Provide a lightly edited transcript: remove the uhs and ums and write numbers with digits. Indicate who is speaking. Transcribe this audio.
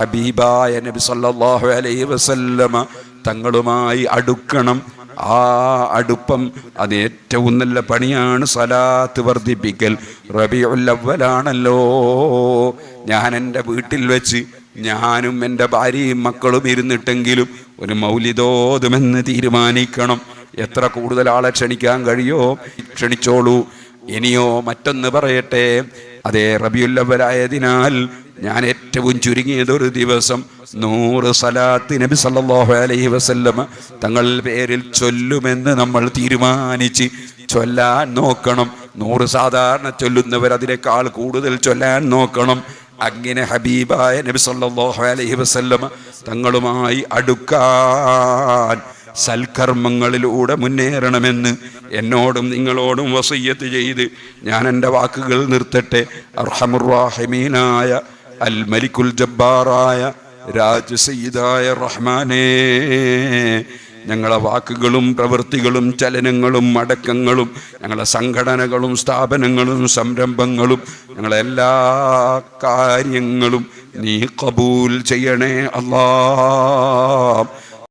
Speaker 1: ഹബീബായ നബി സല്ലല്ലാഹു അലൈഹി വസല്ലമ തങ്ങളുമായി അടുക്കണം. ആ അടുപ്പം അത് ഏറ്റവും നല്ല പണിയാണ്. സലാത്ത് വർദ്ധിപ്പിക്കൽ. റബീഉൽ അവ്വലാണല്ലോ. ഞാൻ എൻ്റെ വീട്ടിൽ വെച്ച് ഞാനും എൻ്റെ ഭാര്യയും മക്കളും ഇരുന്നിട്ടെങ്കിലും ഒരു മൗലിദോതുമെന്ന് തീരുമാനിക്കണം. എത്ര കൂടുതൽ ആളെ ക്ഷണിക്കാൻ കഴിയോ ക്ഷണിച്ചോളൂ. ഇനിയോ മറ്റൊന്ന് പറയട്ടെ. അതേ റബീഉൽ അവ്വലായതിനാൽ ഞാൻ ഏറ്റവും ചുരുങ്ങിയതൊരു ദിവസം 100 സലാത്ത് നബി സല്ലല്ലാഹു അലൈഹി വസല്ലമ തങ്ങളുടെ പേരിൽ ചൊല്ലുമെന്ന് നമ്മൾ തീരുമാനിച്ച് ചൊല്ലാൻ നോക്കണം. 100 സാധാരണ ചൊല്ലുന്നവർ അതിനേക്കാൾ കൂടുതൽ ചൊല്ലാൻ നോക്കണം. അങ്ങനെ ഹബീബായ നബി സല്ലല്ലാഹു അലൈഹി വസല്ലമ തങ്ങളുമായി അടുക്കാൻ സൽക്കർമ്മങ്ങളിലൂടെ മുന്നേറണമെന്ന് എന്നോടും നിങ്ങളോടും വസിയ്യത്ത് ചെയ്ത് ഞാൻ എൻ്റെ വാക്കുകൾ നിർത്തട്ടെ. അർഹമുർ റഹീമീനായ അൽ മലിക്കുൽ ജബ്ബാറായ രാജ് സയ്യിദായ റഹ്മാനേ, ഞങ്ങളെ വാക്കുകളും പ്രവൃത്തികളും ചലനങ്ങളും അടക്കങ്ങളും ഞങ്ങളെ സംഘടനകളും സ്ഥാപനങ്ങളും സംരംഭങ്ങളും ഞങ്ങളെ എല്ലാ കാര്യങ്ങളും നീ ഖബൂൽ ചെയ്യണേ അല്ലാഹ്.